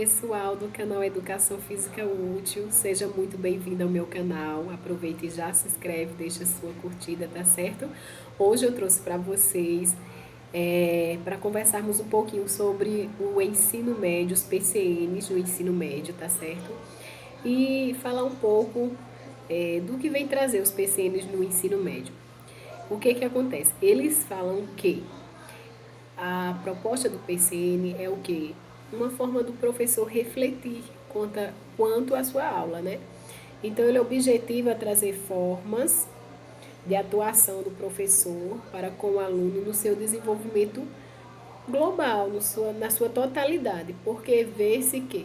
pessoal do canal Educação Física Útil, seja muito bem-vindo ao meu canal. Aproveite e já se inscreve, deixa sua curtida, tá certo? Hoje eu trouxe para vocês para conversarmos um pouquinho sobre o ensino médio, os PCNs no ensino médio, tá certo? E falar um pouco do que vem trazer os PCNs no ensino médio. O que que acontece? Eles falam que a proposta do PCN é o quê? Uma forma do professor refletir quanto à sua aula, né? Então, ele objetiva trazer formas de atuação do professor para com o aluno no seu desenvolvimento global, na sua totalidade, porque vê-se que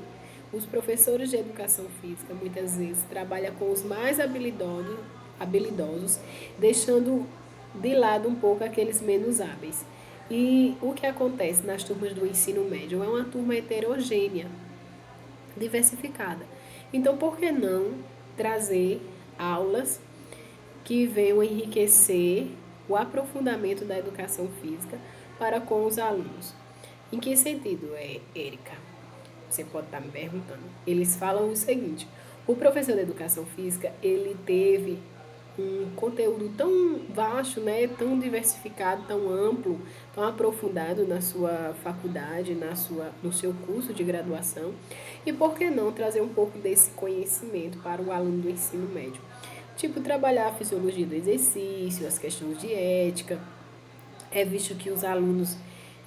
os professores de educação física muitas vezes trabalham com os mais habilidosos, deixando de lado um pouco aqueles menos hábeis. E o que acontece nas turmas do ensino médio é uma turma heterogênea, diversificada. Então, por que não trazer aulas que venham enriquecer o aprofundamento da educação física para com os alunos? Em que sentido, Érica? Você pode estar me perguntando. Eles falam o seguinte: o professor de educação física, ele teve um conteúdo tão vasto, né, tão diversificado, tão amplo, tão aprofundado na sua faculdade, no seu curso de graduação, e por que não trazer um pouco desse conhecimento para o aluno do ensino médio? Tipo, trabalhar a fisiologia do exercício, as questões de ética. É visto que os alunos,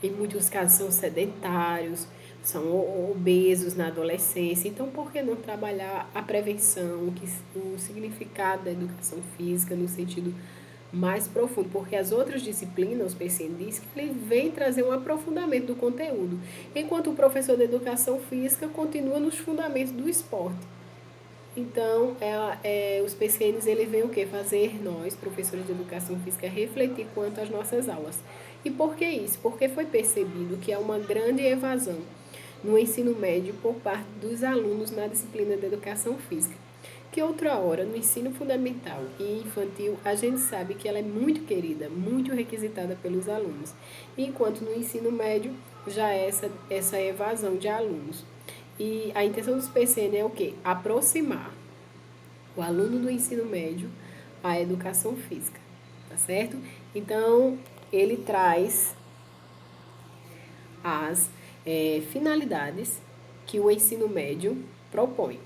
em muitos casos, são sedentários, são obesos na adolescência. Então, por que não trabalhar a prevenção, o significado da educação física no sentido mais profundo? Porque as outras disciplinas, os PCN diz que ele vem trazer um aprofundamento do conteúdo, enquanto o professor de educação física continua nos fundamentos do esporte. Então, os PCNs, ele vem o quê? Fazer nós, professores de educação física, refletir quanto às nossas aulas. E por que isso? Porque foi percebido que há uma grande evasão no ensino médio por parte dos alunos na disciplina de educação física. Que outra hora, no ensino fundamental e infantil, a gente sabe que ela é muito querida, muito requisitada pelos alunos. Enquanto no ensino médio, já é essa evasão de alunos. E a intenção dos PCN é o quê? Aproximar o aluno do ensino médio à educação física, tá certo? Então, ele traz as finalidades que o ensino médio propõe.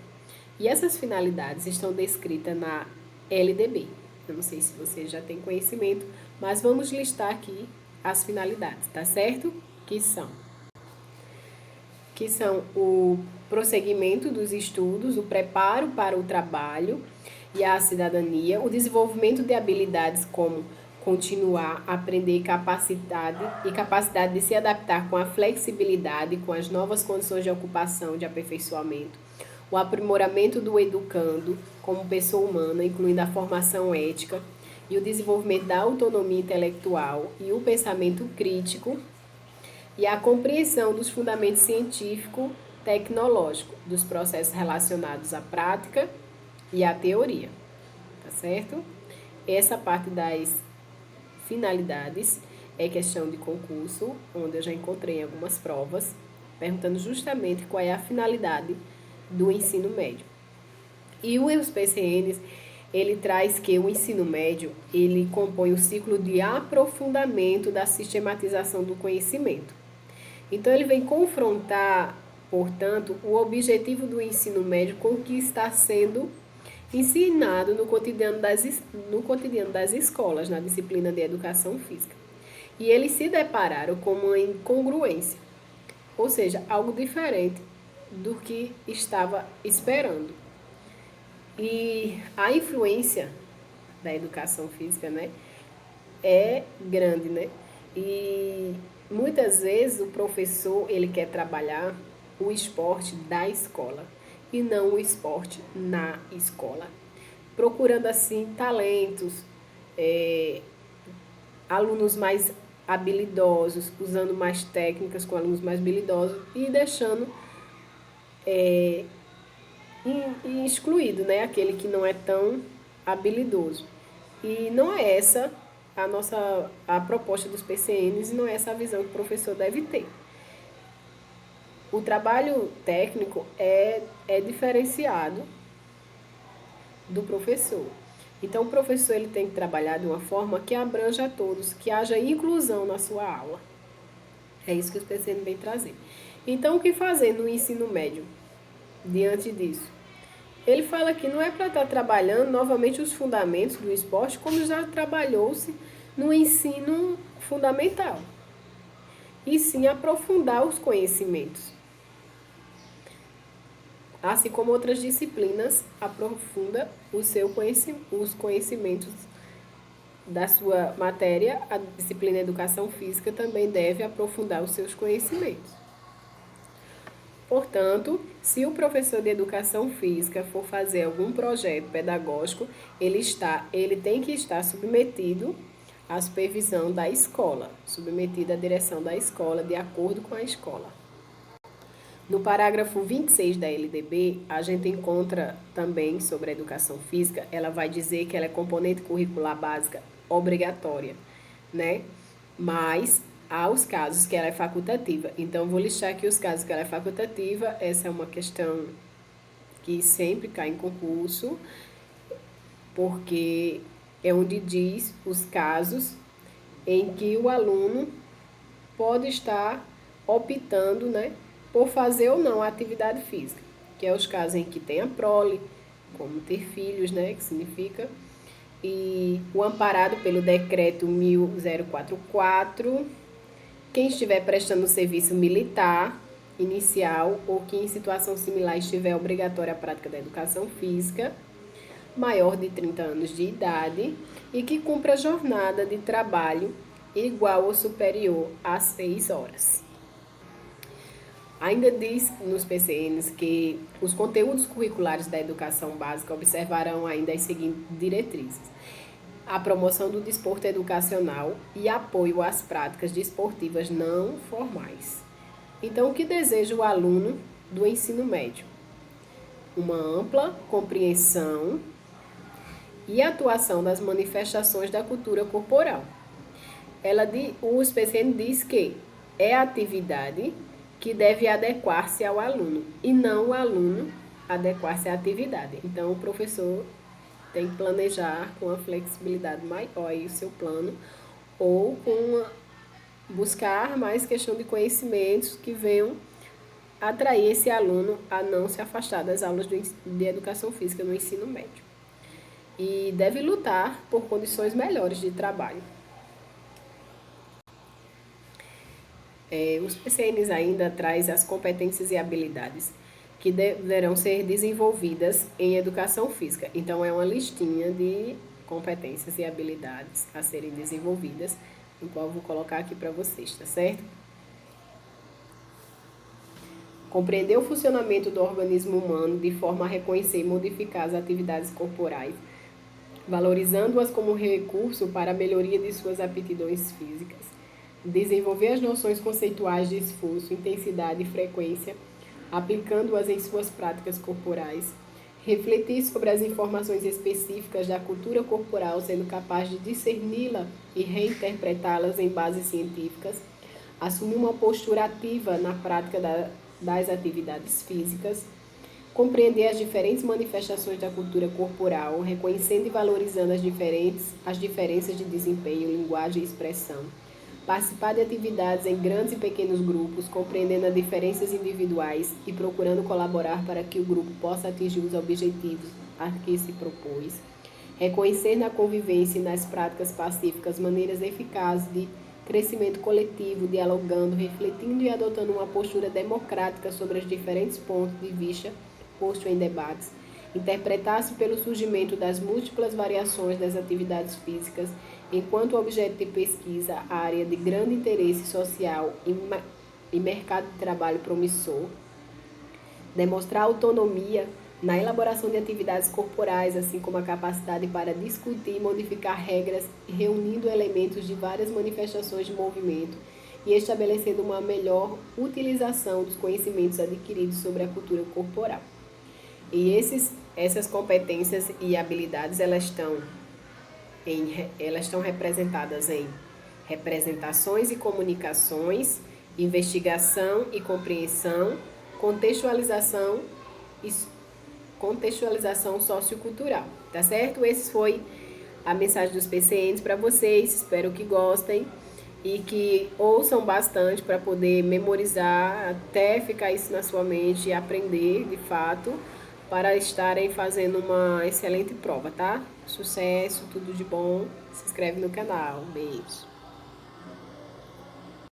E essas finalidades estão descritas na LDB. Eu não sei se você já tem conhecimento, mas vamos listar aqui as finalidades, tá certo? Que são o prosseguimento dos estudos, o preparo para o trabalho e a cidadania, o desenvolvimento de habilidades como continuar, aprender e capacidade de se adaptar com a flexibilidade, com as novas condições de ocupação, de aperfeiçoamento, o aprimoramento do educando como pessoa humana, incluindo a formação ética e o desenvolvimento da autonomia intelectual e o pensamento crítico, e a compreensão dos fundamentos científico-tecnológicos dos processos relacionados à prática e à teoria, tá certo? Essa parte das finalidades é questão de concurso, onde eu já encontrei algumas provas, perguntando justamente qual é a finalidade do ensino médio. E os PCNs, ele traz que o ensino médio, ele compõe o ciclo de aprofundamento da sistematização do conhecimento. Então, ele vem confrontar, portanto, o objetivo do ensino médio com o que está sendo ensinado no cotidiano das escolas, na disciplina de educação física. E eles se depararam com uma incongruência, ou seja, algo diferente do que estava esperando. E a influência da educação física, né, é grande, né? E muitas vezes o professor, ele quer trabalhar o esporte da escola e não o esporte na escola, procurando assim talentos, alunos mais habilidosos, usando mais técnicas com alunos mais habilidosos e deixando excluído, né, aquele que não é tão habilidoso. E não é essa a proposta dos PCNs, e não é essa a visão que o professor deve ter. O trabalho técnico é diferenciado do professor. Então, o professor ele tem que trabalhar de uma forma que abranja a todos, que haja inclusão na sua aula. É isso que o PCN vem trazer. Então, o que fazer no ensino médio diante disso? Ele fala que não é para estar trabalhando novamente os fundamentos do esporte, como já trabalhou-se no ensino fundamental, e sim aprofundar os conhecimentos. Assim como outras disciplinas, aprofunda os conhecimentos da sua matéria, a disciplina Educação Física também deve aprofundar os seus conhecimentos. Portanto, se o professor de Educação Física for fazer algum projeto pedagógico, ele tem que estar submetido à supervisão da escola, submetido à direção da escola, de acordo com a escola. No parágrafo 26 da LDB, a gente encontra também sobre a educação física, ela vai dizer que ela é componente curricular básica obrigatória, né? Mas há os casos que ela é facultativa. Então, vou listar aqui os casos que ela é facultativa. Essa é uma questão que sempre cai em concurso, porque é onde diz os casos em que o aluno pode estar optando, né, por fazer ou não a atividade física, que é os casos em que tem a prole, como ter filhos, né, que significa, e o amparado pelo decreto 1044, quem estiver prestando serviço militar inicial ou que em situação similar estiver obrigatória a prática da educação física, maior de 30 anos de idade e que cumpra jornada de trabalho igual ou superior a 6 horas. Ainda diz nos PCNs que os conteúdos curriculares da educação básica observarão ainda as seguintes diretrizes: a promoção do desporto educacional e apoio às práticas desportivas não formais. Então, o que deseja o aluno do ensino médio? Uma ampla compreensão e atuação das manifestações da cultura corporal. O PCN diz que é a atividade que deve adequar-se ao aluno e não o aluno adequar-se à atividade. Então, o professor tem que planejar com uma flexibilidade maior aí o seu plano, ou buscar mais questão de conhecimentos que venham atrair esse aluno a não se afastar das aulas de educação física no ensino médio. E deve lutar por condições melhores de trabalho. Os PCNs ainda traz as competências e habilidades que deverão ser desenvolvidas em educação física. Então, é uma listinha de competências e habilidades a serem desenvolvidas, no qual eu vou colocar aqui para vocês, tá certo? Compreender o funcionamento do organismo humano de forma a reconhecer e modificar as atividades corporais, valorizando-as como recurso para a melhoria de suas aptidões físicas. Desenvolver as noções conceituais de esforço, intensidade e frequência, aplicando-as em suas práticas corporais. Refletir sobre as informações específicas da cultura corporal, sendo capaz de discerni-la e reinterpretá-las em bases científicas. Assumir uma postura ativa na prática das atividades físicas. Compreender as diferentes manifestações da cultura corporal, reconhecendo e valorizando as diferenças de desempenho, linguagem e expressão. Participar de atividades em grandes e pequenos grupos, compreendendo as diferenças individuais e procurando colaborar para que o grupo possa atingir os objetivos a que se propôs. Reconhecer na convivência e nas práticas pacíficas maneiras eficazes de crescimento coletivo, dialogando, refletindo e adotando uma postura democrática sobre os diferentes pontos de vista posto em debates. Interpretar-se pelo surgimento das múltiplas variações das atividades físicas enquanto objeto de pesquisa, área de grande interesse social e mercado de trabalho promissor. Demonstrar autonomia na elaboração de atividades corporais, assim como a capacidade para discutir e modificar regras, reunindo elementos de várias manifestações de movimento e estabelecendo uma melhor utilização dos conhecimentos adquiridos sobre a cultura corporal. E essas competências e habilidades, elas estão representadas em representações e comunicações investigação e compreensão, contextualização e contextualização sociocultural, tá certo? Esse foi a mensagem dos PCNs para vocês, espero que gostem e que ouçam bastante para poder memorizar, até ficar isso na sua mente e aprender de fato, para estarem fazendo uma excelente prova, tá? Sucesso, tudo de bom, se inscreve no canal, beijo!